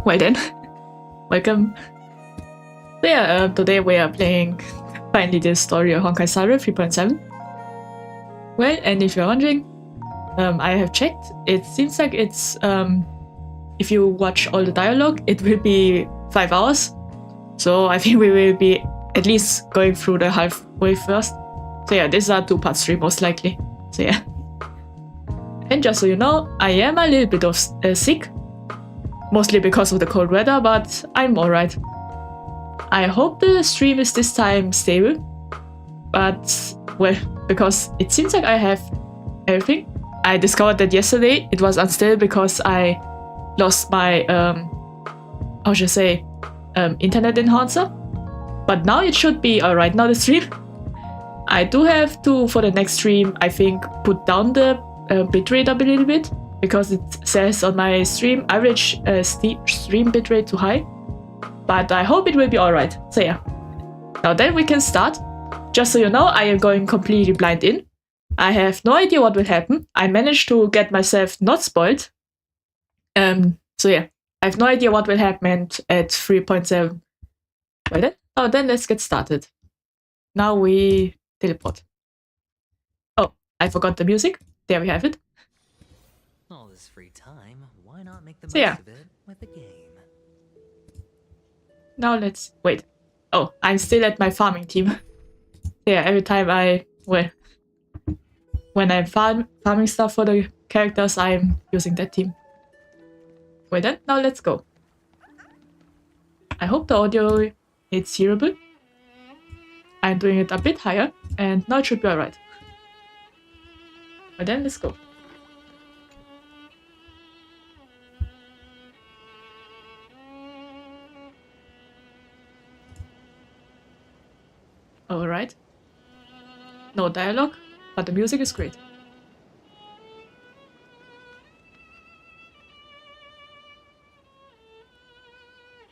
Well then, welcome. So yeah, today we are playing finally the story of Honkai Star Rail 3.7. Well, and if you're wondering, I have checked. It seems like it's, if you watch all the dialogue, it will be 5 hours. So I think we will be at least going through the halfway first. So yeah, these are 2-part stream most likely. So yeah. And just so you know, I am a little bit of sick. Mostly because of the cold weather, but I'm alright. I hope the stream is this time stable. But, well, because it seems like I have everything. I discovered that yesterday it was unstable because I lost my, how should I say, internet enhancer. But now it should be alright now, the stream. I do have to, for the next stream, I think, put down the bitrate a little bit. Because it says on my stream, average stream bitrate too high. But I hope it will be alright. So yeah. Now then we can start. Just so you know, I am going completely blind in. I have no idea what will happen. I managed to get myself not spoiled. So yeah, I have no idea what will happen at 3.7. Well then, then let's get started. Now we teleport. Oh, I forgot the music. There we have it. All this free time, why not make the most of it with a game? Now let's wait. Oh, I'm still at my farming team. Yeah, every time when I'm farming stuff for the characters, I'm using that team. Wait then, now let's go. I hope the audio is hearable. I'm doing it a bit higher, and now it should be alright. But then let's go. Alright. No dialogue, but the music is great.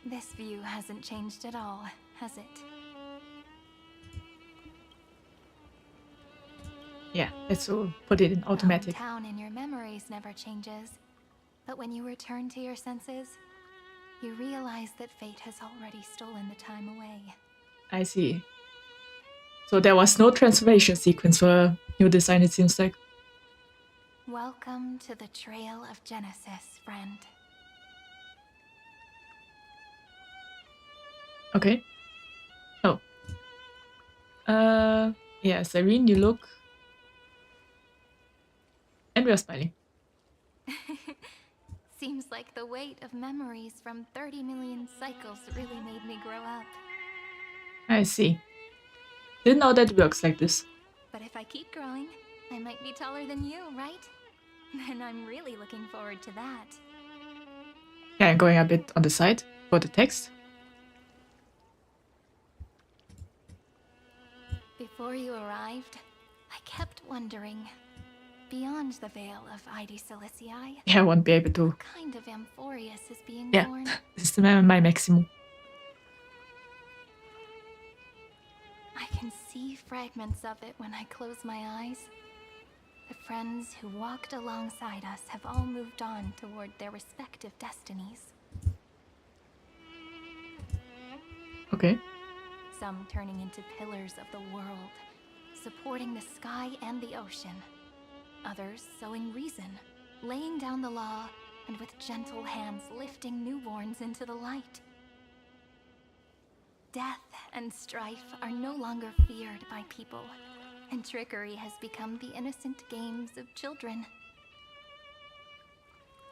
This view hasn't changed at all, has it? Yeah, let's put it in automatic. The town in your memories never changes, but when you return to your senses, you realize that fate has already stolen the time away. I see. So there was no transformation sequence for new design, it seems like. Welcome to the Trail of Genesis, friend. Okay. Oh. Yeah, Serene, you look... And we are smiling. Seems like the weight of memories from 30 million cycles really made me grow up. I see. Didn't know that works like this. But if I keep growing, I might be taller than you, right? Then I'm really looking forward to that. Yeah, I'm going a bit on the side for the text. Before you arrived, I kept wondering, beyond the veil of ID Silicii, Yeah, I won't be able to. what kind of Amphoreus is being Yeah, born? this is my maximum. I can see fragments of it when I close my eyes. The friends who walked alongside us have all moved on toward their respective destinies. Okay. Some turning into pillars of the world, supporting the sky and the ocean. Others sowing reason, laying down the law, and with gentle hands lifting newborns into the light. Death and strife are no longer feared by people, and trickery has become the innocent games of children.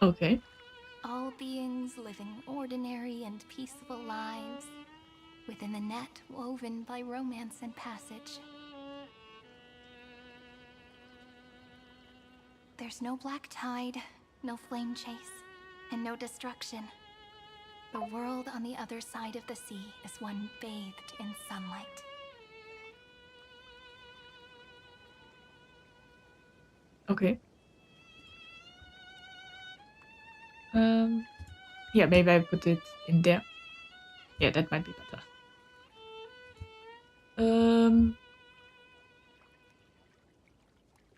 Okay. All beings living ordinary and peaceful lives, within the net woven by romance and passage. There's no black tide, no flame chase, and no destruction. The world on the other side of the sea is one bathed in sunlight. Okay. Yeah, maybe I put it in there. Yeah, that might be better.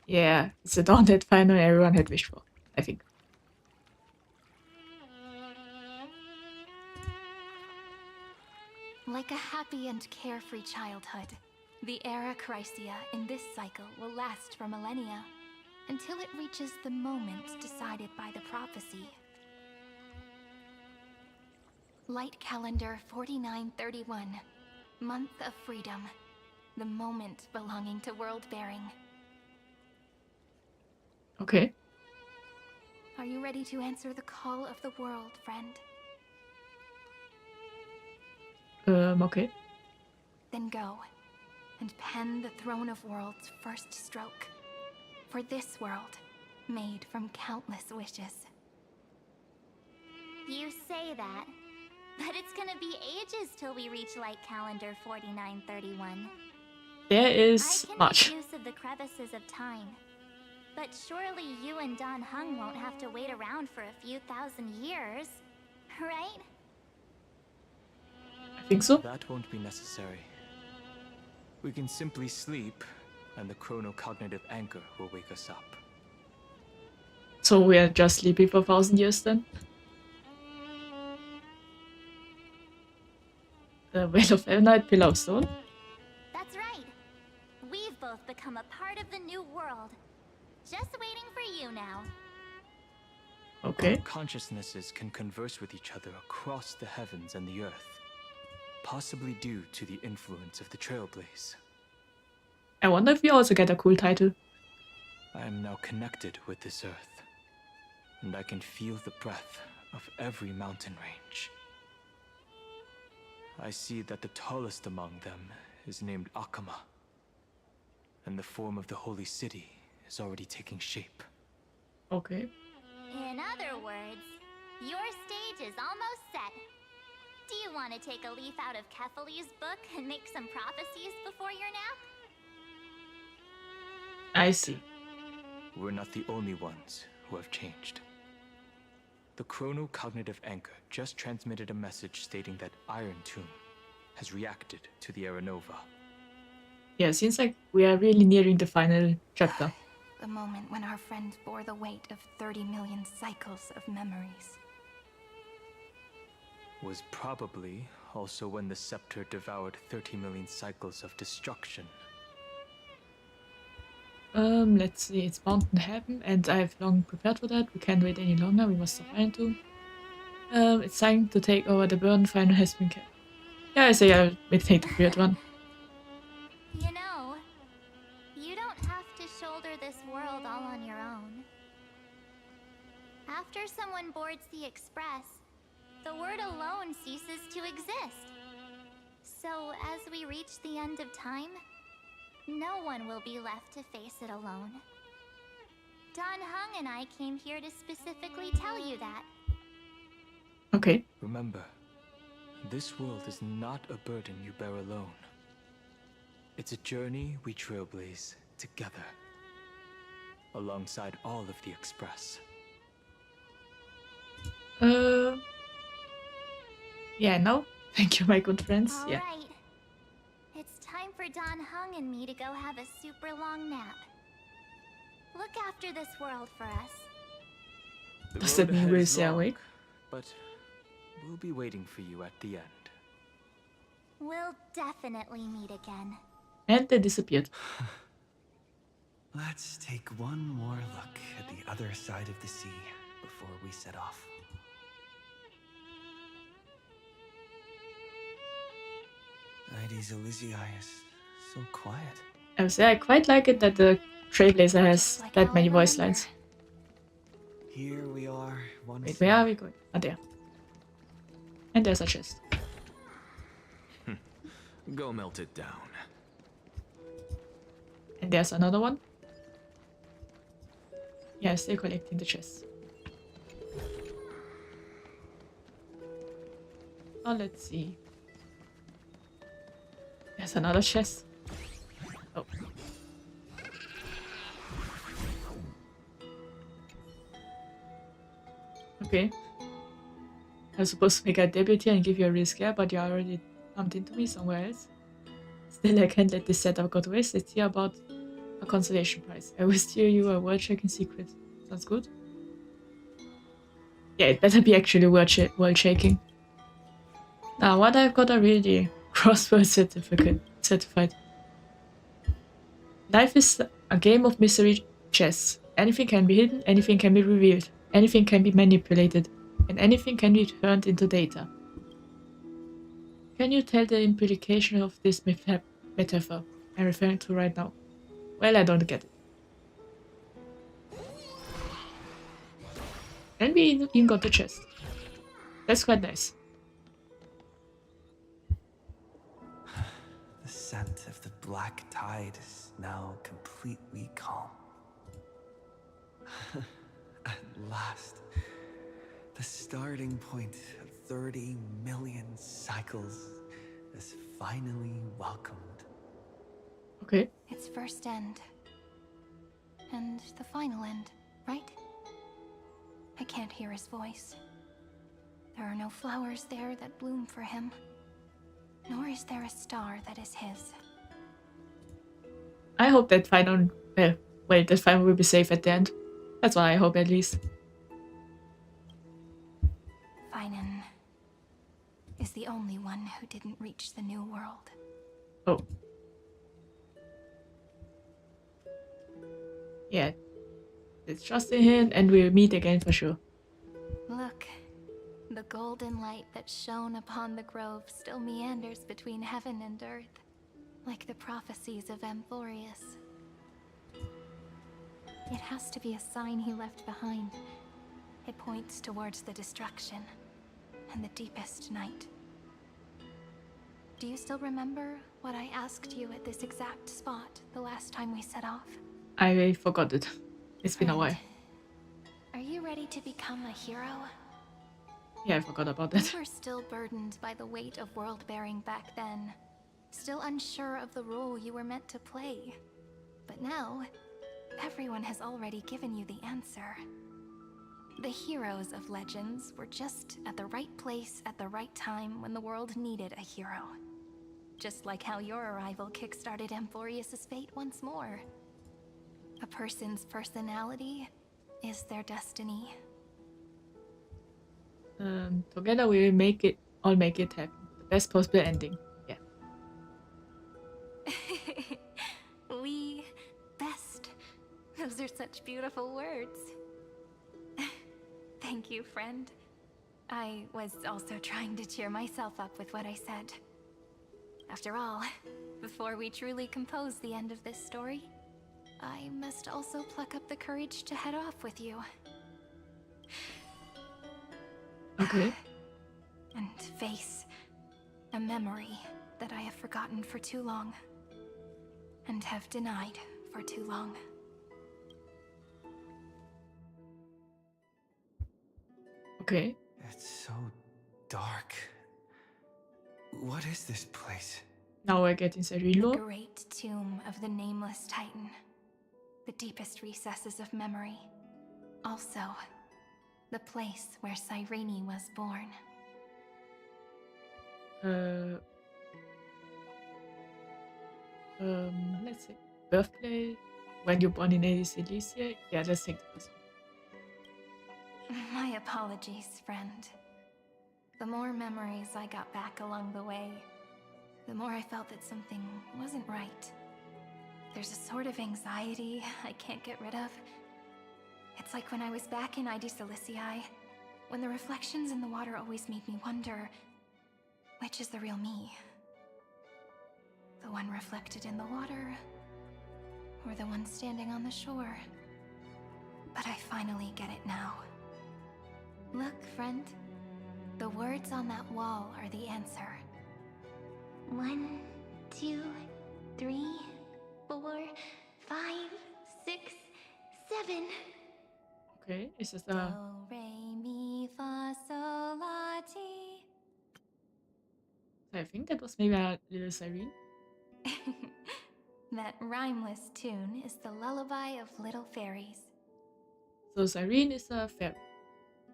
Yeah, it's the dawn that finally everyone had wished for, I think. Like a happy and carefree childhood, the era Chrysia in this cycle will last for millennia, until it reaches the moment decided by the prophecy. Light calendar 4931, month of freedom, the moment belonging to world-bearing. Okay. Are you ready to answer the call of the world, friend? Okay. Then go, and pen the Throne of Worlds' first stroke. For this world, made from countless wishes. You say that, but it's gonna be ages till we reach light calendar 4931. There is I can much. make use of the crevices of time, but surely you and Dan Heng won't have to wait around for a few thousand years, right? I think so. That won't be necessary. We can simply sleep, and the chronocognitive anchor will wake us up. So we are just sleeping for 1,000 years then? The Veil of Elnight, Pillar of Stone. That's right. We've both become a part of the new world. Just waiting for you now. Okay. Our consciousnesses can converse with each other across the heavens and the earth, possibly due to the influence of the Trailblaze. I wonder if we also get a cool title. I am now connected with this earth, and I can feel the breath of every mountain range. I see that the tallest among them is named Akama, and the form of the holy city is already taking shape. Okay. In other words, your stage is almost set. Do you want to take a leaf out of Kefali's book and make some prophecies before your nap? I see. We're not the only ones who have changed. The chronocognitive anchor just transmitted a message stating that Iron Tomb has reacted to the Era Nova. Yeah, seems like we are really nearing the final chapter. The moment when our friend bore the weight of 30 million cycles of memories. Was probably also when the scepter devoured 30 million cycles of destruction. Let's see, it's bound to happen, and I've long prepared for that. We can't wait any longer, we must stop Iron Tomb. It's time to take over, the burden final has been kept. Yeah, I say I'll take the weird one. You know, you don't have to shoulder this world all on your own. After someone boards the Express, the word alone ceases to exist. So as we reach the end of time, no one will be left to face it alone. Dan Heng and I came here to specifically tell you that. Okay. Remember, this world is not a burden you bear alone. It's a journey we trailblaze together, alongside all of the Express. Yeah, no. Thank you, my good friends. All Yeah. right. It's time for Dan Heng and me to go have a super long nap. Look after this world for us. The Does road that mean ahead we'll is stay long, awake? But we'll be waiting for you at the end. We'll definitely meet again. And they disappeared. Let's take one more look at the other side of the sea before we set off. Ides Elysiae is so quiet. I would say I quite like it that the Trailblazer has Like that how many I voice remember. lines. Here we are once Wait, where are more. we going? Ah, there. And there's a chest. Go melt it down. And there's another one. Yeah, still collecting the chests. Oh, let's see. There's another chest. Oh. Okay. I was supposed to make a debut here and give you a real scare, but you already bumped into me somewhere else. Still, I can't let this setup go to waste. Let's hear about a consolation prize. I will steer you a world-shaking secret. Sounds good? Yeah, it better be actually world-shaking. Now, what I've got a really Crossword certified. Life is a game of mystery chess. Anything can be hidden, anything can be revealed, anything can be manipulated, and anything can be turned into data. Can you tell the implication of this metaphor I'm referring to right now? Well, I don't get it. And we even got the chest. That's quite nice. The scent of the black tide is now completely calm. At last, the starting point of 30 million cycles is finally welcomed. Okay. Its first end. And the final end, right? I can't hear his voice. There are no flowers there that bloom for him. Nor is there a star that is his. I hope that final... that final will be safe at the end. That's what I hope, at least. Finan is the only one who didn't reach the new world. Oh. Yeah. Let's trust in him and we'll meet again for sure. Look, the golden light that shone upon the grove still meanders between heaven and earth, like the prophecies of Amphoreus. It has to be a sign he left behind. It points towards the destruction and the deepest night. Do you still remember what I asked you at this exact spot the last time we set off? I forgot it. It's been a while. Are you ready to become a hero? Yeah, I forgot about that. You were still burdened by the weight of world-bearing back then. Still unsure of the role you were meant to play. But now, everyone has already given you the answer. The heroes of legends were just at the right place at the right time when the world needed a hero. Just like how your arrival kickstarted Amphoreus' fate once more. A person's personality is their destiny. Together we will all make it happen. The best possible ending. Yeah. We best. Those are such beautiful words. Thank you, friend. I was also trying to cheer myself up with what I said. After all, before we truly compose the end of this story, I must also pluck up the courage to head off with you. Okay. And face a memory that I have forgotten for too long. And have denied for too long. Okay. It's so dark. What is this place? Now we're getting The Serilo. great tomb of the nameless titan. The deepest recesses of memory. Also, the place where Cyrene was born. Let's see. Birthplace. When you're born in Elysia. Yeah, let's take this. My apologies, friend. The more memories I got back along the way, the more I felt that something wasn't right. There's a sort of anxiety I can't get rid of. It's like when I was back in ID Silicii, when the reflections in the water always made me wonder, which is the real me? The one reflected in the water, or the one standing on the shore? But I finally get it now. Look, friend. The words on that wall are the answer. 1, 2, 3, 4, 5, 6, 7. Okay, is this Do, re, mi, fa, sol, la, ti. I think that was maybe a little Cyrene. That rhymeless tune is the lullaby of little fairies. So Cyrene is a fairy.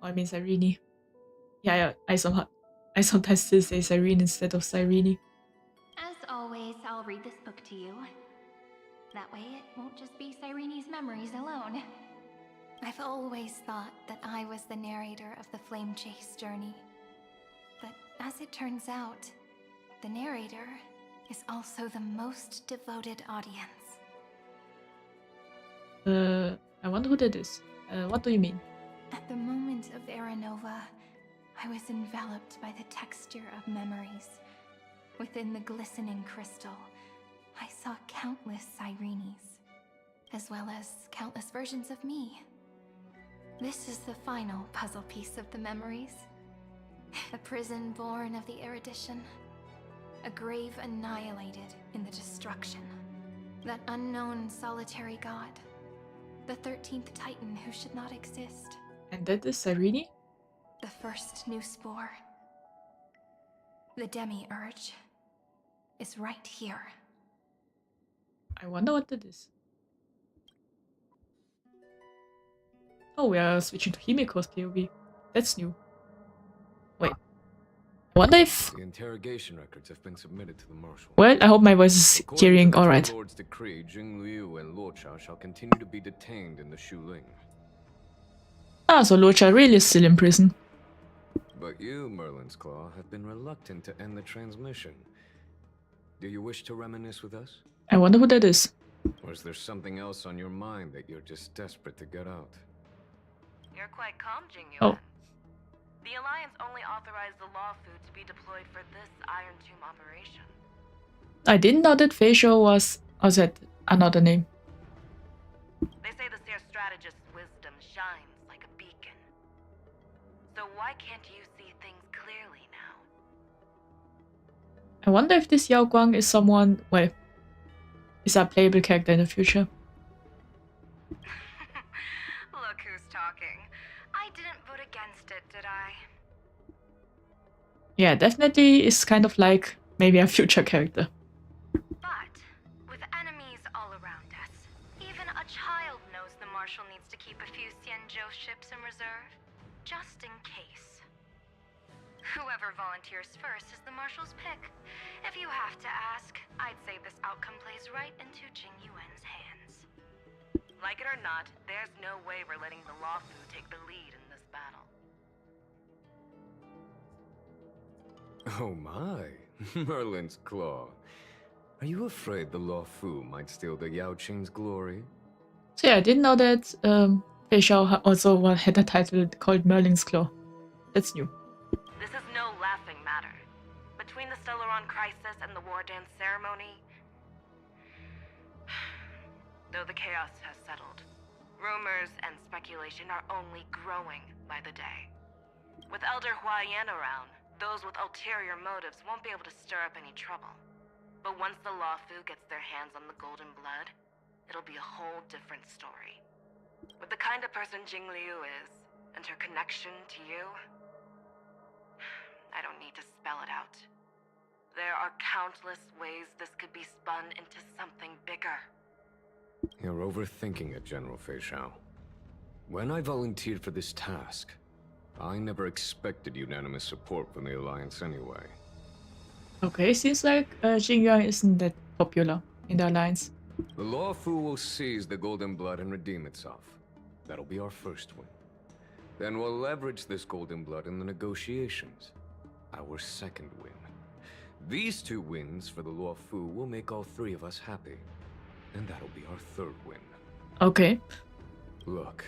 Oh, I mean Cyrene. Yeah, I sometimes still say Cyrene instead of Cyrene. As always, I'll read this book to you. That way it won't just be Cyrene's memories alone. I've always thought that I was the narrator of the Flame Chase journey. But as it turns out, the narrator is also the most devoted audience. I wonder who that is. What do you mean? At the moment of Aranova, I was enveloped by the texture of memories. Within the glistening crystal, I saw countless Sirenes, as well as countless versions of me. This is the final puzzle piece of the memories. A prison born of the erudition. A grave annihilated in the destruction. That unknown solitary god. The 13th Titan who should not exist. And that is Cyrene? The first new spore. The demi-urge is right here. I wonder what that is. Oh, we are switching to Himiko's POV. That's new. Wait. I wonder if... The interrogation records have been submitted to the marshal. Well, I hope my voice is hearing alright. According to the Lord's decree, Jing Liu and Luocha shall continue to be detained in the Shuling. Ah, so Luocha really is still in prison. But you, Merlin's Claw, have been reluctant to end the transmission. Do you wish to reminisce with us? I wonder who that is. Or is there something else on your mind that you're just desperate to get out? You're quite calm, Jingyuan. Oh. The Alliance only authorized the law food to be deployed for this Iron Tomb operation. I didn't know that Feisho was... Or is that another name? They say the Seer strategist's wisdom shines like a beacon. So why can't you see things clearly now? I wonder if this Yao Guang is someone... Well... Is a playable character in the future. Look who's talking. I didn't vote against it, did I? Yeah, definitely is kind of like maybe a future character. But with enemies all around us, even a child knows the Marshal needs to keep a few Xianzhou ships in reserve, just in case. Whoever volunteers first is the Marshal's pick. If you have to ask, I'd say this outcome plays right into Jingyuan's hands. Like it or not, there's no way we're letting the Law Fu take the lead in this battle. Oh my, Merlin's Claw. Are you afraid the Law Fu might steal the Yao Qing's glory? So yeah, I didn't know that Feisho also had a title called Merlin's Claw. That's new. This is no laughing matter. Between the Stellaron crisis and the War Dance ceremony, though the chaos has settled, rumors and speculation are only growing by the day. With Elder Huaiyan around, those with ulterior motives won't be able to stir up any trouble. But once the Law Fu gets their hands on the golden blood, it'll be a whole different story. With the kind of person Jing Liu is, and her connection to you, I don't need to spell it out. There are countless ways this could be spun into something bigger. You're overthinking it, General Feisho. When I volunteered for this task, I never expected unanimous support from the Alliance anyway. Okay, seems like Jingyuan isn't that popular in the Alliance. The Law Fu will seize the Golden Blood and redeem itself. That'll be our first win. Then we'll leverage this Golden Blood in the negotiations. Our second win. These two wins for the Law Fu will make all three of us happy. And that'll be our third win. Okay. Look,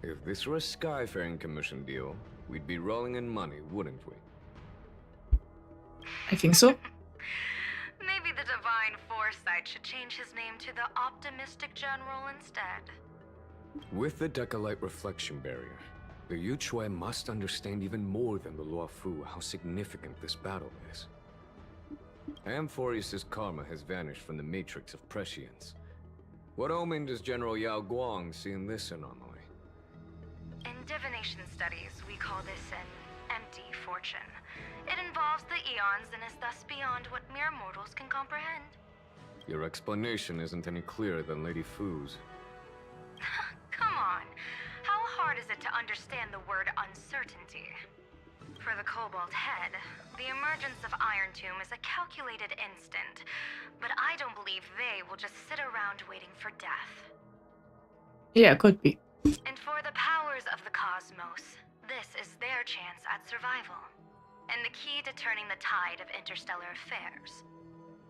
if this were a Skyfaring Commission deal, we'd be rolling in money, wouldn't we? I think so. Maybe the Divine Foresight should change his name to the Optimistic General instead. With the Decalite Reflection Barrier, the Yuchue must understand even more than the Law Fu how significant this battle is. Amphoreus' karma has vanished from the matrix of prescience. What omen does General Yao Guang see in this anomaly? In divination studies, we call this an empty fortune. It involves the eons and is thus beyond what mere mortals can comprehend. Your explanation isn't any clearer than Lady Fu's. Come on. How hard is it to understand the word uncertainty? For the Cobalt Head, the emergence of Iron Tomb is a calculated instant, but I don't believe they will just sit around waiting for death. Yeah, could be. And for the powers of the cosmos, this is their chance at survival. and the key to turning the tide of interstellar affairs.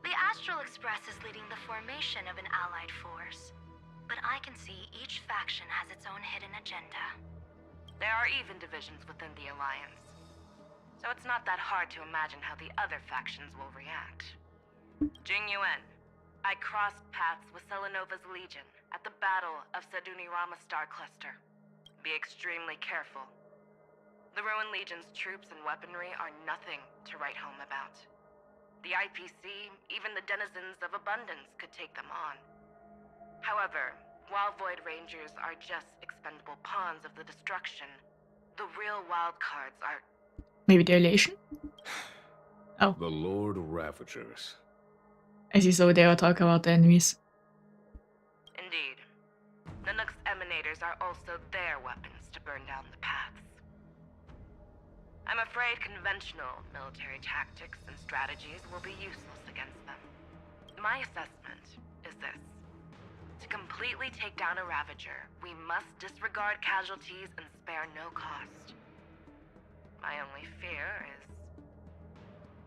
The Astral Express is leading the formation of an allied force, but I can see each faction has its own hidden agenda. There are even divisions within the Alliance, so it's not that hard to imagine how the other factions will react. Jing Yuan, I crossed paths with Selenova's Legion at the Battle of Sadunirama Star Cluster. Be extremely careful. The Ruined Legion's troops and weaponry are nothing to write home about. The IPC, even the denizens of Abundance, could take them on. However, while Void Rangers are just expendable pawns of the destruction, the real wild cards are... Maybe the Elation? Oh. The Lord Ravagers. I see, so they were talking about the enemies. Indeed. Nanook's emanators are also their weapons to burn down the paths. I'm afraid conventional military tactics and strategies will be useless against them. My assessment is this. To completely take down a Ravager, we must disregard casualties and spare no cost. My only fear is...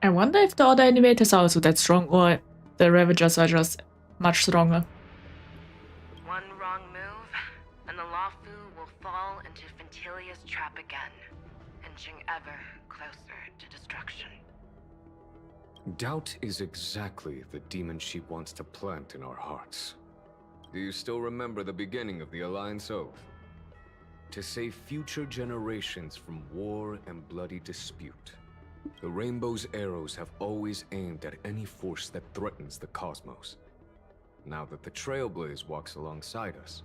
I wonder if the other animators are also that strong, or the Ravagers are just much stronger. One wrong move, and the Lawfu will fall into Fintilia's trap again, inching ever closer to destruction. Doubt is exactly the demon she wants to plant in our hearts. Do you still remember the beginning of the Alliance Oath? To save future generations from war and bloody dispute. The Rainbow's arrows have always aimed at any force that threatens the cosmos. Now that the Trailblaze walks alongside us,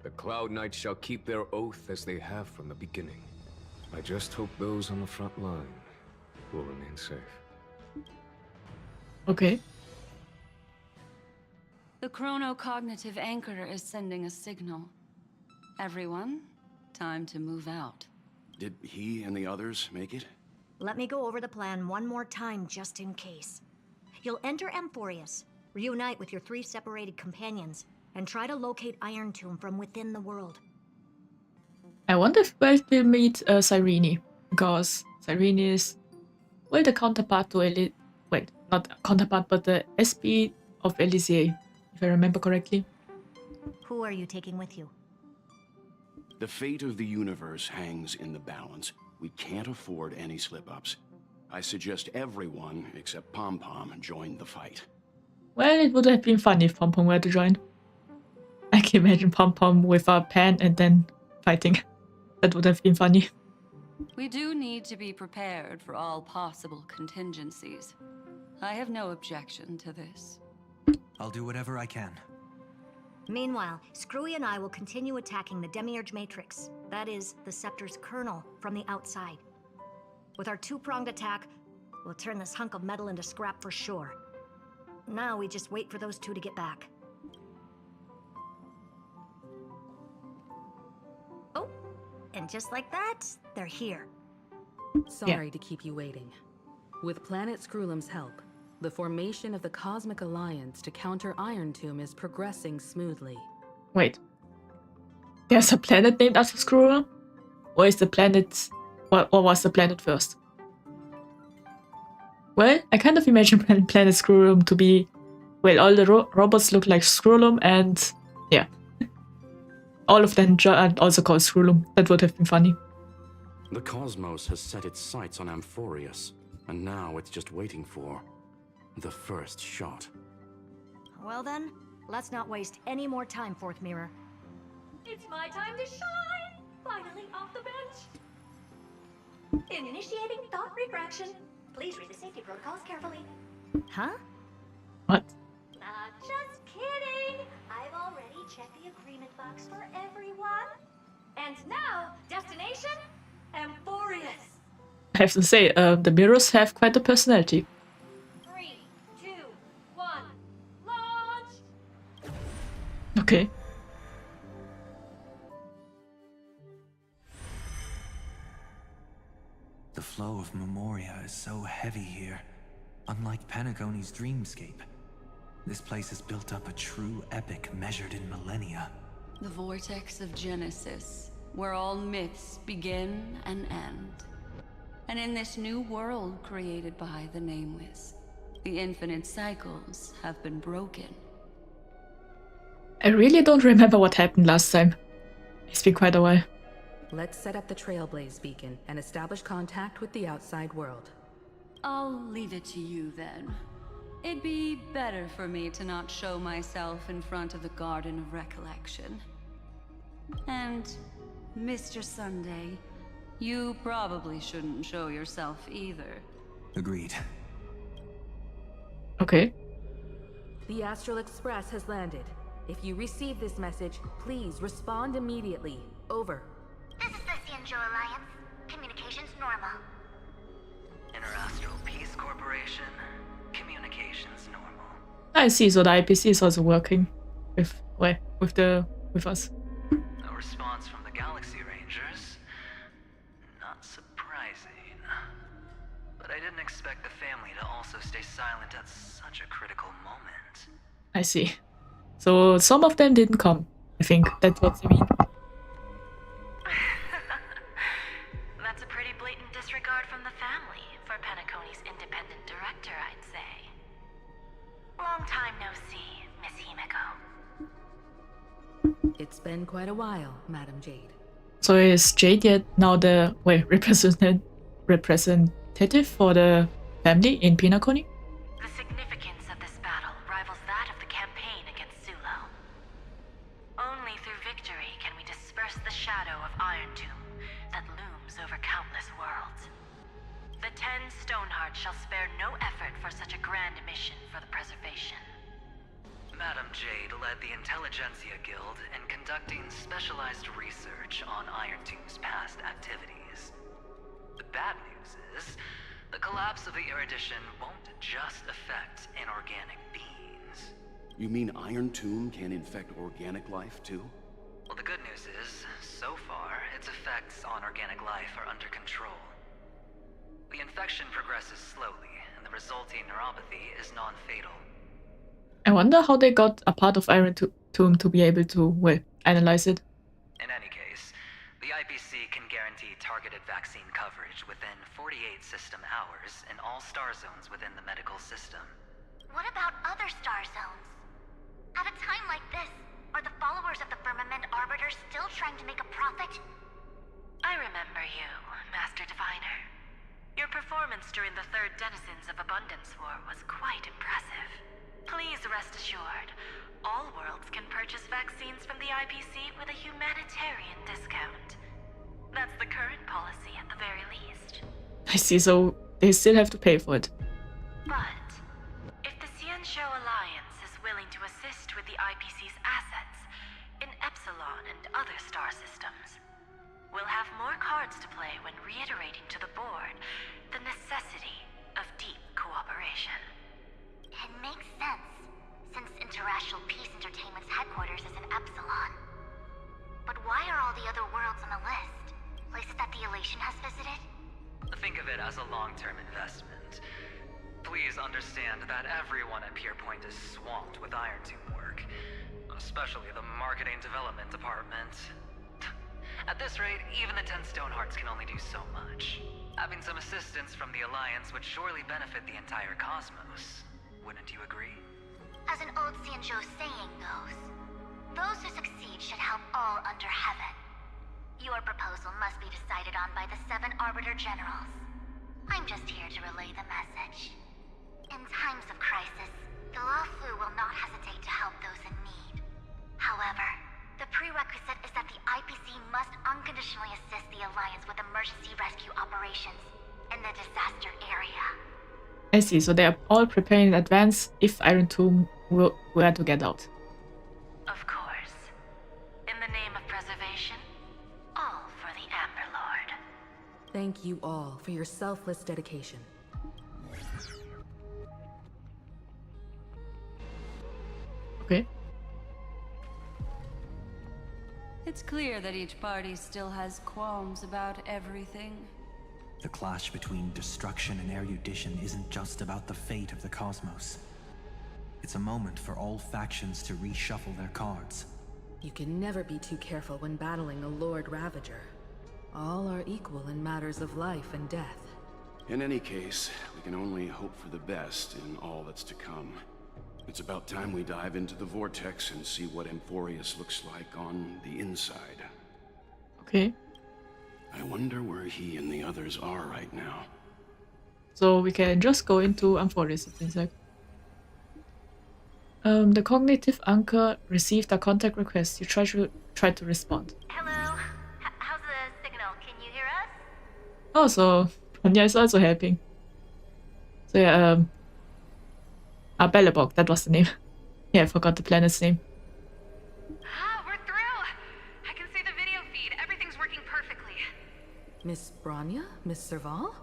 the Cloud Knights shall keep their oath as they have from the beginning. I just hope those on the front line will remain safe. Okay. The chronocognitive anchor is sending a signal. Everyone, time to move out. Did he and the others make it? Let me go over the plan one more time, just in case. You'll enter Amphoreus, reunite with your 3 separated companions, and try to locate Iron Tomb from within the world. I wonder if we'll meet Cyrene, because Cyrene is, well, the counterpart to wait, not counterpart, but the SP of Elysee, if I remember correctly. Who are you taking with you? The fate of the universe hangs in the balance. We can't afford any slip-ups. I suggest everyone except Pom Pom join the fight. Well, it would have been funny if Pom Pom were to join. I can imagine Pom Pom with a pen and then fighting. That would have been funny. We do need to be prepared for all possible contingencies. I have no objection to this. I'll do whatever I can. Meanwhile, Screwy and I will continue attacking the Demiurge Matrix. That is, the Scepter's kernel from the outside. With our 2-pronged attack, we'll turn this hunk of metal into scrap for sure. Now we just wait for those 2 to get back. Oh, and just like that, they're here. Sorry to keep you waiting. With Planet Screwlum's help, the formation of the Cosmic Alliance to counter Iron Tomb is progressing smoothly. Wait. There's a planet named after Screwlum? Or is the planet... Or was the planet first? Well, I kind of imagine Planet Screwlum to be... Well, all the robots look like Screwlum and... Yeah. All of them are also called Screwlum. That would have been funny. The cosmos has set its sights on Amphoreus, and now it's just waiting for the first shot. Well then, let's not waste any more time, Fourth Mirror. It's my time to shine! Finally off the bench! Initiating thought refraction. Please read the safety protocols carefully. Huh? What? Just kidding! I've already checked the agreement box for everyone. And now, destination? Amphoreus! I have to say, the mirrors have quite a personality. 3, 2, 1, launch! Okay. The flow of Memoria is so heavy here, unlike Panagoni's dreamscape. This place has built up a true epic measured in millennia. The vortex of Genesis, where all myths begin and end. And in this new world created by the Nameless, the infinite cycles have been broken. I really don't remember what happened last time. It's been quite a while. Let's set up the Trailblaze beacon and establish contact with the outside world. I'll leave it to you then. It'd be better for me to not show myself in front of the Garden of Recollection. And, Mr. Sunday, you probably shouldn't show yourself either. Agreed. Okay. The Astral Express has landed. If you receive this message, please respond immediately. Over. This is the Xianzhou Alliance. Communications normal. Interastral Peace Corporation. Communications normal. I see, so the IPC is also working with us. No response from the Galaxy Rangers. Not surprising. But I didn't expect the family to also stay silent at such a critical moment. I see. So some of them didn't come. I think that's what you mean. That's a pretty blatant disregard from the family for Penacony's independent director, I'd say. Long time no see, Miss Himiko. It's been quite a while, Madam Jade. So is Jade yet now the representative for the family in Penacony? The significance of this battle rivals that of the campaign against Zulo. Only through victory can we disperse the shadow of Iron Tomb that looms over countless worlds. The 10 Stonehearts shall spare no effort for such a grand mission for the preservation. Madam Jade led the Intelligentsia Guild in conducting specialized research on Iron Tomb's past activities. The bad news is, the collapse of the Erudition won't just affect inorganic beings. You mean Iron Tomb can infect organic life too? Well, the good news is, so far, its effects on organic life are under control. The infection progresses slowly, and the resulting neuropathy is non-fatal. I wonder how they got a part of Iron Tomb to be able to, analyze it. In any case, the IPC can guarantee targeted vaccine coverage within 48 system hours in all star zones within the medical system. What about other star zones? At a time like this, are the followers of the Firmament Arbiter still trying to make a profit? I remember you, Master Diviner. Your performance during the Third Denizens of Abundance War was quite impressive. Please rest assured, all worlds can purchase vaccines from the IPC with a humanitarian discount. That's the current policy at the very least. I see, so they still have to pay for it. But if the Xianzhou Alliance is willing to assist with the IPC's assets in Epsilon and other star systems, we'll have more cards to play when reiterating to the board the necessity of deep cooperation. It makes sense, since Interastral Peace Entertainment's headquarters is in Epsilon. But why are all the other worlds on the list? Places that the Elation has visited? Think of it as a long-term investment. Please understand that everyone at Pierpoint is swamped with Iron Tomb work, especially the marketing development department. At this rate, even the 10 Stonehearts can only do so much. Having some assistance from the Alliance would surely benefit the entire cosmos. Wouldn't you agree? As an old Xianzhou saying goes, those who succeed should help all under heaven. Your proposal must be decided on by the 7 Arbiter Generals. I'm just here to relay the message. In times of crisis, the Luofu will not hesitate to help those in need. However, the prerequisite is that the IPC must unconditionally assist the Alliance with emergency rescue operations in the disaster area. I see, so they are all preparing in advance if Iron Tomb were to get out. Of course. In the name of preservation, all for the Amber Lord. Thank you all for your selfless dedication. Okay. It's clear that each party still has qualms about everything. The clash between destruction and erudition isn't just about the fate of the cosmos. It's a moment for all factions to reshuffle their cards. You can never be too careful when battling a Lord Ravager. All are equal in matters of life and death. In any case, we can only hope for the best in all that's to come. It's about time we dive into the vortex and see what Amphoreus looks like on the inside. Okay. I wonder where he and the others are right now. So we can just go into Amphoreus, it seems like. The cognitive anchor received a contact request. You try to respond. Hello? How's the signal? Can you hear us? Oh, so Anya is also helping. So yeah, Belobog, that was the name. Yeah, I forgot the planet's name. We're through! I can see the video feed. Everything's working perfectly. Miss Branya? Miss Serval?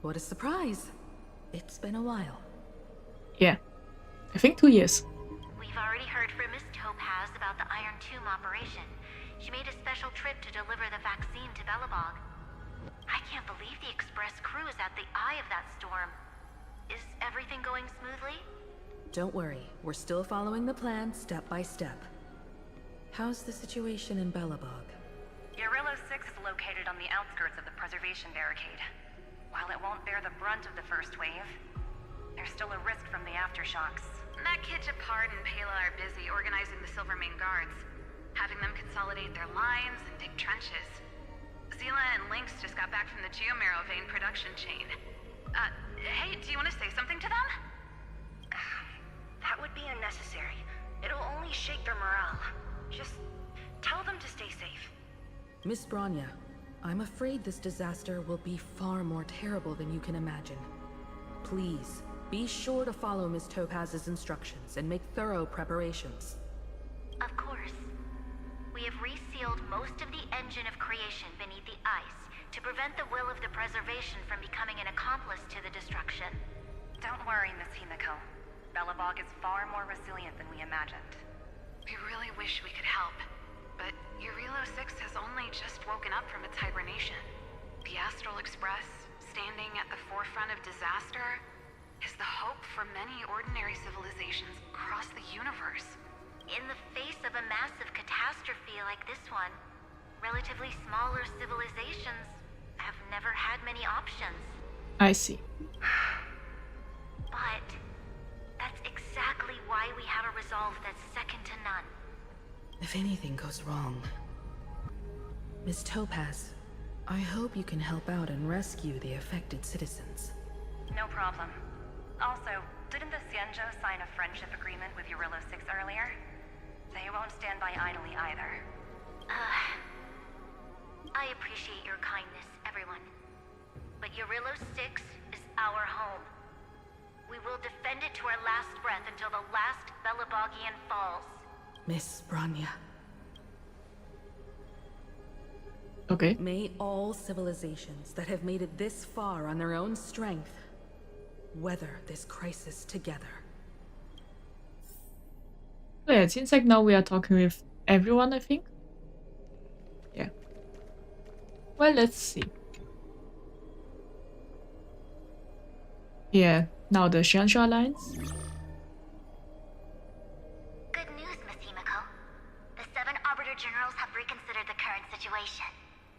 What a surprise. It's been a while. Yeah. I think 2 years. We've already heard from Miss Topaz about the Iron Tomb operation. She made a special trip to deliver the vaccine to Belobog. I can't believe the Express crew is at the eye of that storm. Is everything going smoothly? Don't worry, we're still following the plan step by step. How's the situation in Belobog? Eurillo 6 is located on the outskirts of the preservation barricade. While it won't bear the brunt of the first wave, there's still a risk from the aftershocks. That kid Japard and Pela are busy organizing the Silvermane Guards, having them consolidate their lines and dig trenches. Zila and Lynx just got back from the Geomarrow vein production chain. Hey, do you want to say something to them? That would be unnecessary. It'll only shake their morale. Just tell them to stay safe. Miss Branya, I'm afraid this disaster will be far more terrible than you can imagine. Please, be sure to follow Miss Topaz's instructions and make thorough preparations. Of course. We have resealed most of the engine of creation beneath the ice to prevent the will of the preservation from becoming an accomplice to the destruction. Don't worry, Miss Himiko. Belobog is far more resilient than we imagined. We really wish we could help, but Eurillo 6 has only just woken up from its hibernation. The Astral Express, standing at the forefront of disaster, is the hope for many ordinary civilizations across the universe. In the face of a massive catastrophe like this one, relatively smaller civilizations have never had many options. I see. But that's exactly why we have a resolve that's second to none. If anything goes wrong... Miss Topaz, I hope you can help out and rescue the affected citizens. No problem. Also, didn't the Xianzhou sign a friendship agreement with Eurillo 6 earlier? They won't stand by idly either. I appreciate your kindness, everyone. But Eurillo 6 is our home. We will defend it to our last breath until the last Belobogian falls. Miss Branya. Okay. May all civilizations that have made it this far on their own strength weather this crisis together. Yeah, it seems like now we are talking with everyone, I think. Yeah. Well, let's see. Yeah, now the Xianzhou Alliance. Good news, Miss Himiko. The 7 Arbiter Generals have reconsidered the current situation,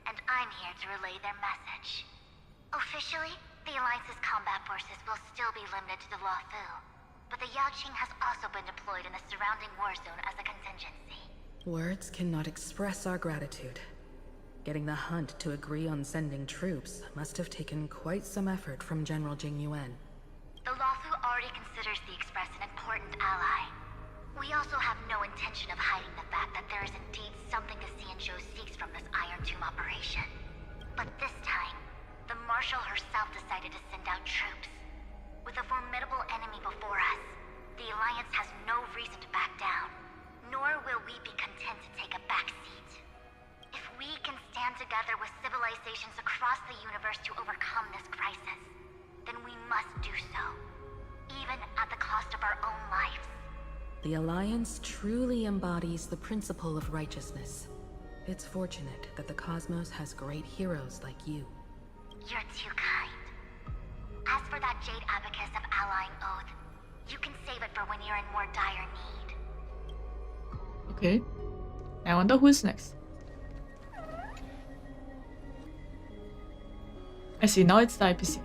and I'm here to relay their message. Officially, the Alliance's combat forces will still be limited to the Luofu, but the Yaoqing has also been deployed in the surrounding war zone as a contingency. Words cannot express our gratitude. Getting the Hunt to agree on sending troops must have taken quite some effort from General Jing Yuan. The Luofu already considers the Express an important ally. We also have no intention of hiding the fact that there is indeed something the Xianzhou seeks from this Iron Tomb operation. But this time, the Marshal herself decided to send out troops. With a formidable enemy before us, the Alliance has no reason to back down, nor will we be content to take a back seat. If we can stand together with civilizations across the universe to overcome this crisis, then we must do so, even at the cost of our own lives. The Alliance truly embodies the principle of righteousness. It's fortunate that the cosmos has great heroes like you. You're too kind. As for that Jade Abacus of Allying Oath, you can save it for when you're in more dire need. Okay. I wonder who is next. I see, now it's the IPC.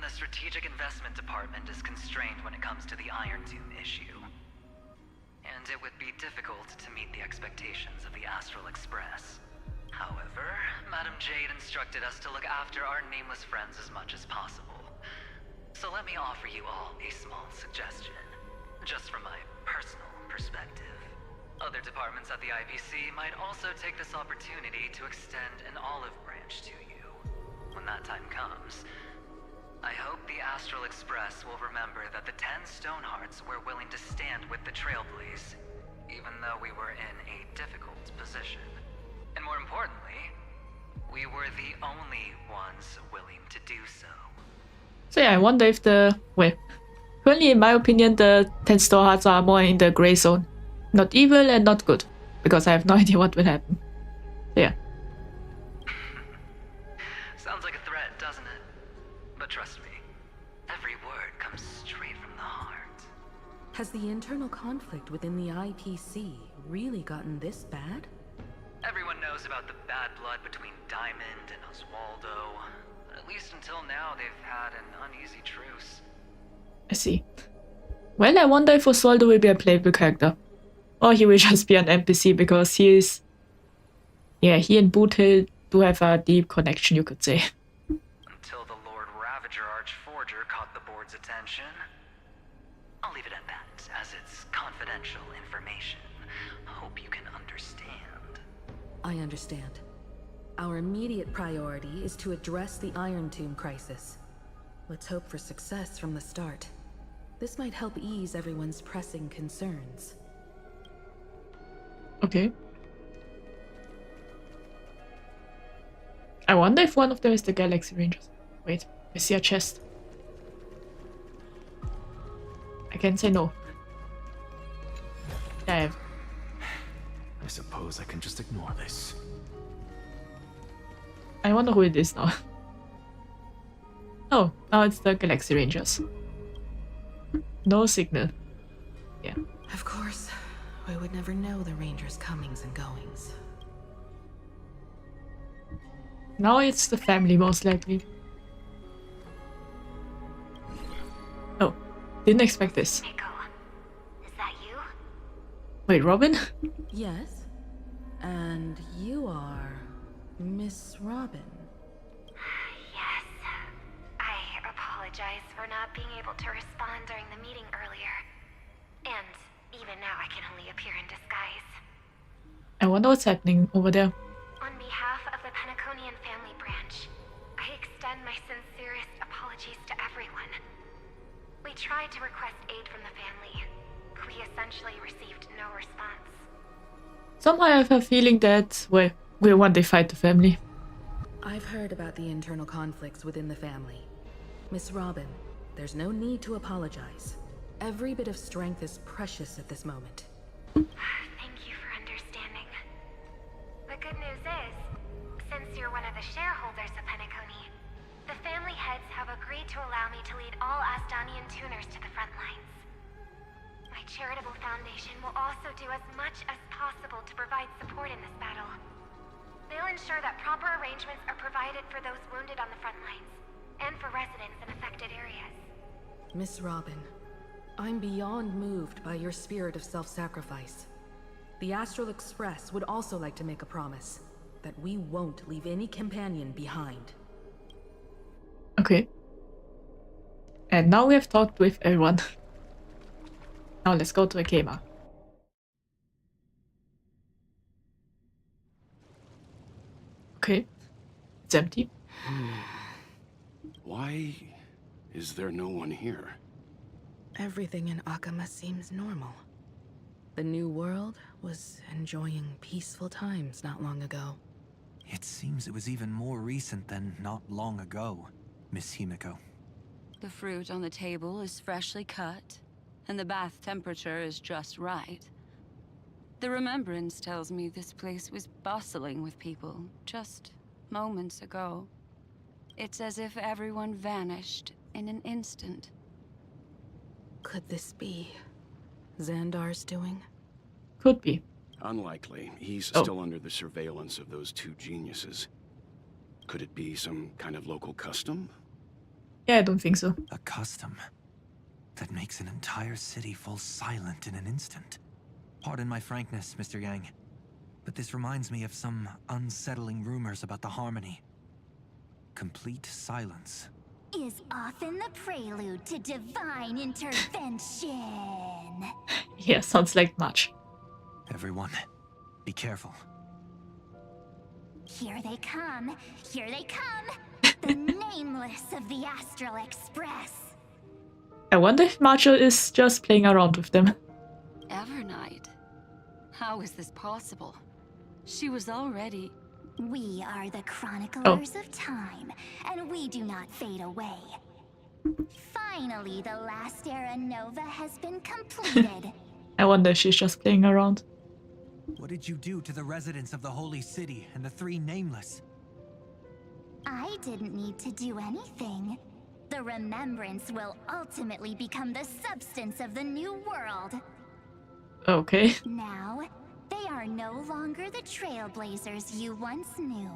the Strategic Investment Department is constrained when it comes to the Iron Tomb issue. And it would be difficult to meet the expectations of the Astral Express. However, Madam Jade instructed us to look after our nameless friends as much as possible. So let me offer you all a small suggestion, just from my personal perspective. Other departments at the IPC might also take this opportunity to extend an olive branch to you. When that time comes, I hope the Astral Express will remember that the 10 Stonehearts were willing to stand with the Trailblaze, even though we were in a difficult position. And more importantly, we were the only ones willing to do so. So yeah, I wonder if currently in my opinion, the 10 Stonehearts are more in the grey zone. Not evil and not good, because I have no idea what will happen. So yeah. Sounds like a threat, doesn't it? But trust me, every word comes straight from the heart. Has the internal conflict within the IPC really gotten this bad? Everyone knows about the bad blood between Diamond and Oswaldo. But at least until now, they've had an uneasy truce. I see. Well, I wonder if Oswaldo will be a playable character. Or he will just be an NPC because he is... Yeah, he and Boothill do have a deep connection, you could say. Until the Lord Ravager Archforger caught the board's attention. I'll leave it at that, as it's confidential information. Hope you can understand. I understand. Our immediate priority is to address the Iron Tomb crisis. Let's hope for success from the start. This might help ease everyone's pressing concerns. Okay. I wonder if one of them is the Galaxy Rangers. Wait, I see a chest. I can say no. I have. I suppose I can just ignore this. I wonder who it is now. Oh, now it's the Galaxy Rangers. No signal. Yeah. Of course, we would never know the Rangers' comings and goings. Now it's the family, most likely. Oh, didn't expect this. Nico, is that you? Wait, Robin? Yes. And you are Miss Robin. Yes. I apologize for not being able to respond during the meeting earlier. And even now I can only appear in disguise. I wonder what's happening over there. On behalf of the Penaconian family branch, I extend my sincerest apologies to everyone. We tried to request aid from the family. We essentially received no response. Somehow I have a feeling that, well, we'll one day fight the family. I've heard about the internal conflicts within the family. Miss Robin, there's no need to apologize. Every bit of strength is precious at this moment. Thank you for understanding. The good news is, since you're one of the shareholders of Penacony, the family heads have agreed to allow me to lead all Asdanian tuners to the front lines. My charitable foundation will also do as much as possible to provide support in this battle. They'll ensure that proper arrangements are provided for those wounded on the front lines, and for residents in affected areas. Miss Robin, I'm beyond moved by your spirit of self-sacrifice. The Astral Express would also like to make a promise that we won't leave any companion behind. Okay. And now we have talked with everyone. Now let's go to Akema. Okay. It's empty. Why is there no one here? Everything in Akama seems normal. The new world was enjoying peaceful times not long ago. It seems it was even more recent than not long ago, Miss Himiko. The fruit on the table is freshly cut, and the bath temperature is just right. The remembrance tells me this place was bustling with people just moments ago. It's as if everyone vanished in an instant. Could this be Xandar's doing? Could be. Unlikely. He's still under the surveillance of those two geniuses. Could it be some kind of local custom? Yeah, I don't think so. A custom that makes an entire city fall silent in an instant. Pardon my frankness, Mr. Yang, but this reminds me of some unsettling rumors about the Harmony. Complete silence is often the prelude to divine intervention. Yeah, sounds like much. Everyone, be careful. Here they come. Here they come. The nameless of the Astral Express. I wonder if Marshall is just playing around with them. Evernight? How is this possible? She was already... We are the chroniclers of time, and we do not fade away. Finally, the last era Nova has been completed. I wonder if she's just playing around. What did you do to the residents of the Holy City and the three Nameless? I didn't need to do anything. The remembrance will ultimately become the substance of the new world. Okay. Now, they are no longer the trailblazers you once knew,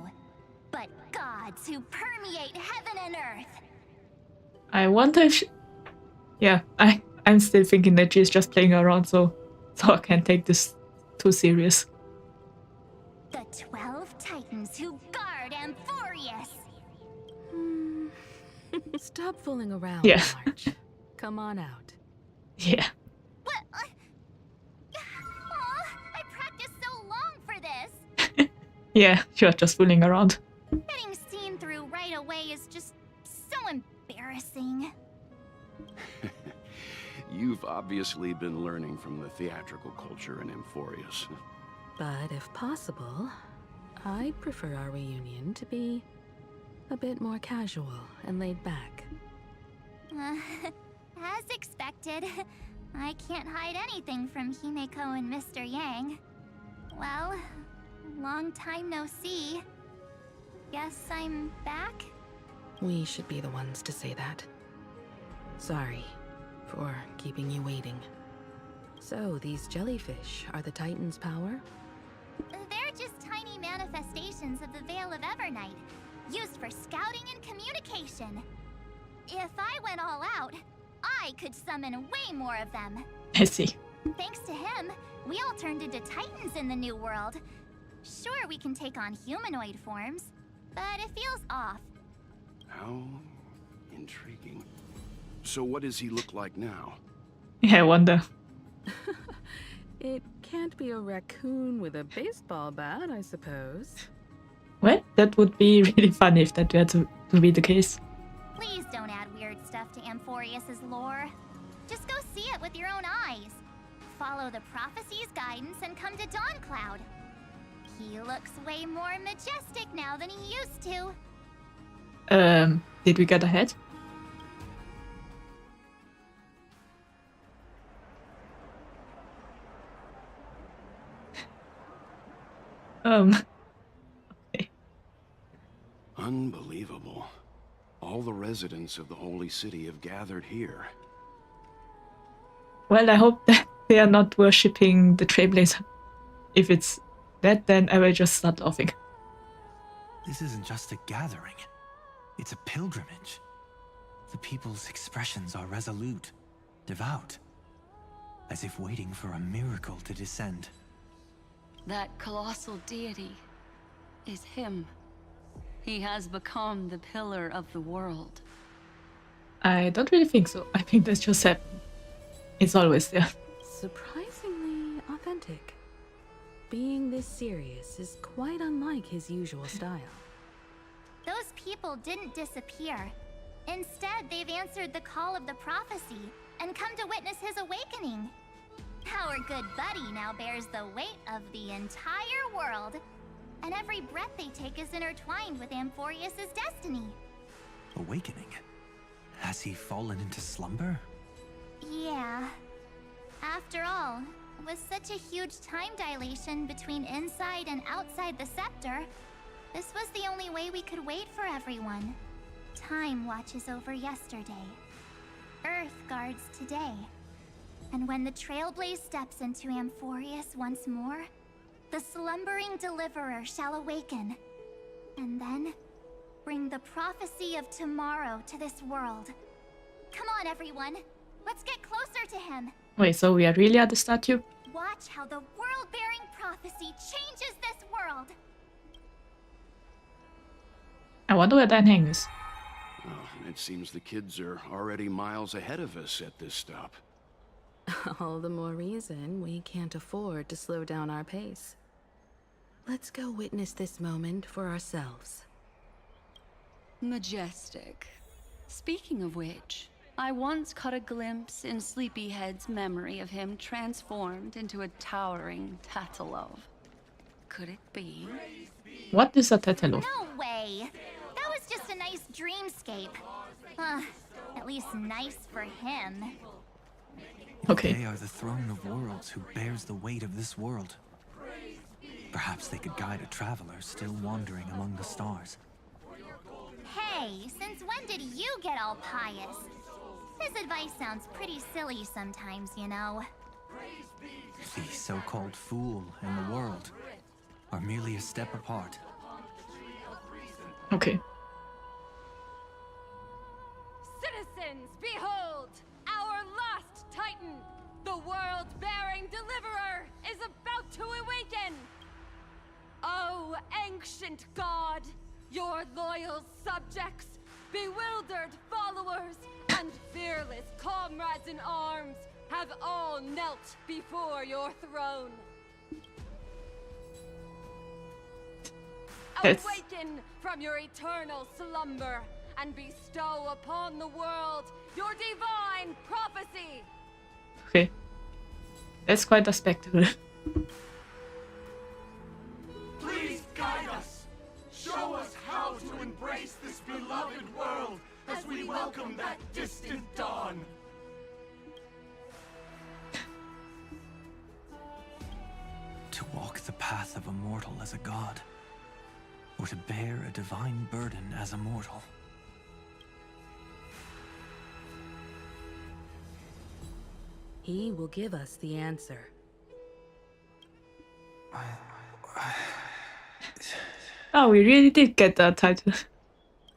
but gods who permeate heaven and earth. I wonder if she... Yeah, I'm still thinking that she's just playing around, so I can't take this too serious. The 12 Titans who guard Amphoreus. Stop fooling around, Yeah. March. Come on out. Yeah. What? I practiced so long for this. Yeah, you're just fooling around. Getting seen through right away is just so embarrassing. You've obviously been learning from the theatrical culture in Amphoreus. But if possible, I'd prefer our reunion to be a bit more casual and laid back. As expected, I can't hide anything from Himeko and Mr. Yang. Well, long time no see. Guess I'm back? We should be the ones to say that. Sorry for keeping you waiting. So, these jellyfish are the Titan's power? They're just tiny manifestations of the Veil of Evernight, used for scouting and communication. If I went all out, I could summon way more of them. I see. Thanks to him, we all turned into Titans in the new world. Sure, we can take on humanoid forms, but it feels off. How intriguing. So what does he look like now? Yeah, I wonder. It can't be a raccoon with a baseball bat, I suppose. Well, that would be really funny if that were to be the case. Please don't add weird stuff to Amphoreus' lore. Just go see it with your own eyes. Follow the prophecy's guidance and come to Dawncloud. He looks way more majestic now than he used to. Did we get ahead? Okay. Unbelievable. All the residents of the Holy City have gathered here. Well, I hope that they are not worshipping the Trailblazer. If it's that, then I will just start laughing. This isn't just a gathering. It's a pilgrimage. The people's expressions are resolute, devout, as if waiting for a miracle to descend. That colossal deity is him. He has become the pillar of the world. I don't really think so. I think that's just happened. It's always there. Surprisingly authentic. Being this serious is quite unlike his usual style. Those people didn't disappear. Instead, they've answered the call of the prophecy and come to witness his awakening. Our good buddy now bears the weight of the entire world, and every breath they take is intertwined with Amphoreus' destiny. Awakening? Has he fallen into slumber? Yeah. After all, with such a huge time dilation between inside and outside the scepter, this was the only way we could wait for everyone. Time watches over yesterday. Earth guards today. And when the Trailblaze steps into Amphoreus once more, the slumbering deliverer shall awaken. And then, bring the prophecy of tomorrow to this world. Come on, everyone. Let's get closer to him. Wait, so we are really at the statue? Watch how the world-bearing prophecy changes this world. I wonder where Dan hangs. Oh, it seems the kids are already miles ahead of us at this stop. All the more reason we can't afford to slow down our pace. Let's go witness this moment for ourselves. Majestic. Speaking of which, I once caught a glimpse in Sleepyhead's memory of him transformed into a towering Tatalov. Could it be? What is a Tatalov? No way! That was just a nice dreamscape. At least nice for him. Okay. They are the throne of worlds who bears the weight of this world. Perhaps they could guide a traveler still wandering among the stars. Hey, since when did you get all pious? This advice sounds pretty silly sometimes, you know. The so-called fool and the world are merely a step apart. Okay. Citizens, behold! Our last Titan, the world-bearing deliverer, is about to awaken! Oh, ancient god, your loyal subjects, bewildered followers, and fearless comrades in arms have all knelt before your throne. Awaken from your eternal slumber and bestow upon the world your divine prophecy. Okay. That's quite a spectacle. Please guide us. Show us how to embrace this beloved world as we welcome that distant dawn. To walk the path of a mortal as a god, or to bear a divine burden as a mortal. He will give us the answer. Oh, we really did get that title.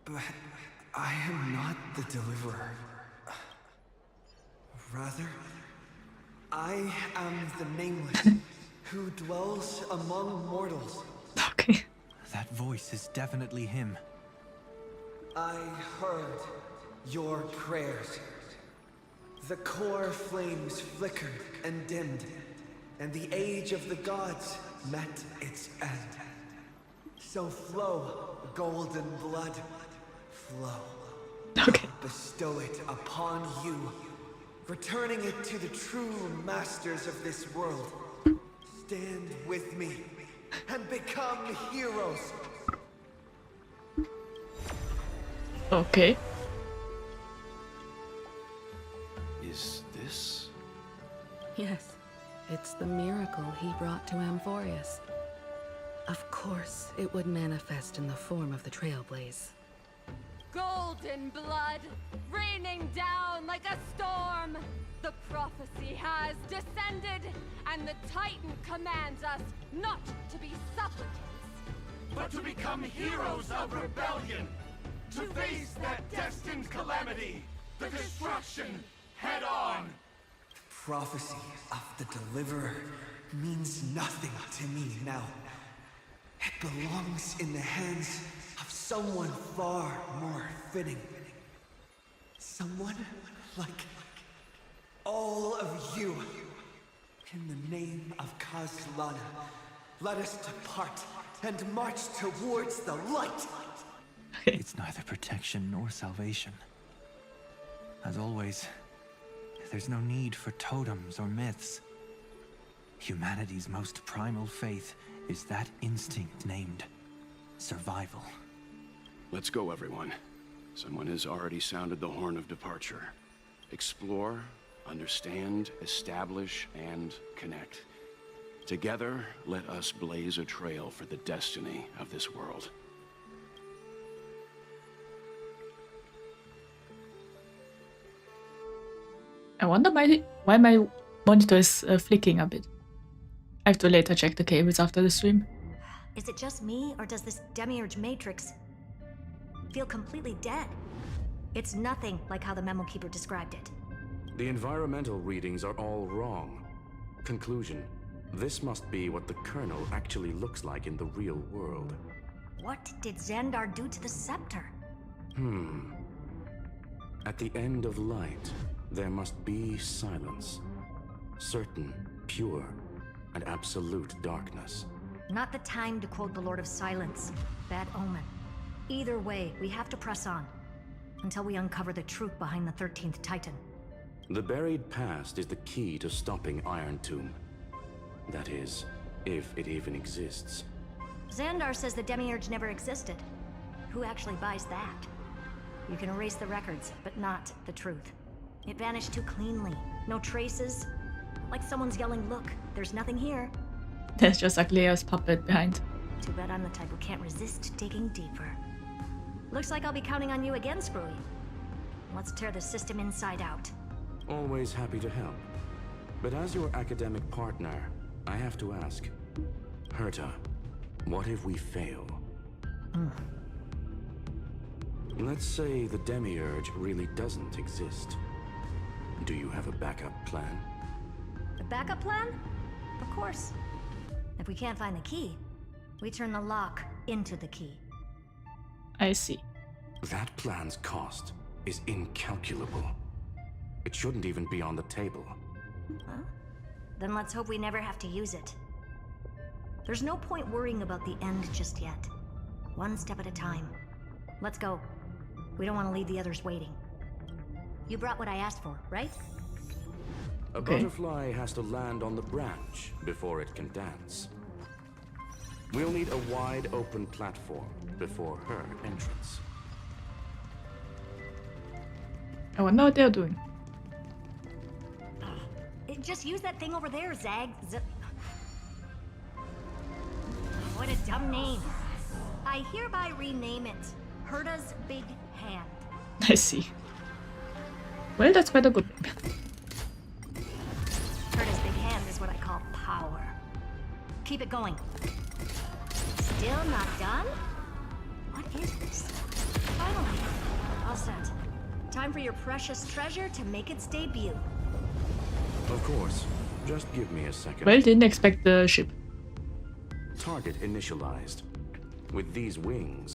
But I am not the deliverer. Rather, I am the nameless, who dwells among mortals. Okay. That voice is definitely him. I heard your prayers. The core flames flickered and dimmed, and the age of the gods met its end. So flow, golden blood, flow. Okay. Bestow it upon you, returning it to the true masters of this world. Stand with me and become heroes. Okay. Is this? Yes, it's the miracle he brought to Amphoreus. Of course, it would manifest in the form of the Trailblaze. Golden blood, raining down like a storm. The prophecy has descended, and the Titan commands us not to be supplicants, but to become heroes of rebellion, to face that destined calamity, the destruction, head on. The prophecy of the Deliverer means nothing to me now. It belongs in the hands of someone far more fitting. Someone like all of you. In the name of Kazlana, let us depart and march towards the light. It's neither protection nor salvation. As always, there's no need for totems or myths. Humanity's most primal faith is that instinct named survival. Let's go, everyone. Someone has already sounded the horn of departure. Explore, understand, establish, and connect. Together, let us blaze a trail for the destiny of this world. I wonder why my monitor is flicking a bit. I have to later check the cables after the stream. Is it just me, or does this demiurge matrix... feel completely dead. It's nothing like how the memo keeper described it. The environmental readings are all wrong. Conclusion: this must be what the Colonel actually looks like in the real world. What did Xandar do to the scepter? At the end of light, there must be silence. Certain, pure, and absolute darkness. Not the time to quote the Lord of Silence. Bad omen. Either way, we have to press on. Until we uncover the truth behind the 13th Titan. The buried past is the key to stopping Iron Tomb. That is, if it even exists. Xandar says the Demiurge never existed. Who actually buys that? You can erase the records, but not the truth. It vanished too cleanly. No traces. Like someone's yelling, look, there's nothing here. There's just like Leo's puppet behind. Too bad I'm the type who can't resist digging deeper. Looks like I'll be counting on you again, Screwy. Let's tear the system inside out. Always happy to help. But as your academic partner, I have to ask. Herta, what if we fail? Let's say the Demiurge really doesn't exist. Do you have a backup plan? A backup plan? Of course. If we can't find the key, we turn the lock into the key. I see. That plan's cost is incalculable. It shouldn't even be on the table. Huh? Then let's hope we never have to use it. There's no point worrying about the end just yet. One step at a time. Let's go. We don't want to leave the others waiting. You brought what I asked for, right? A butterfly has to land on the branch before it can dance. We'll need a wide open platform before her entrance. I wonder what they're doing. Just use that thing over there, Zag. What a dumb name. I hereby rename it Herta's Big Hand. I see. Well, that's quite a good name. Herta's Big Hand is what I call power. Keep it going. Still not done? What is this? Finally. All set. Time for your precious treasure to make its debut. Of course. Just give me a second. Well, didn't expect the ship. Target initialized. With these wings,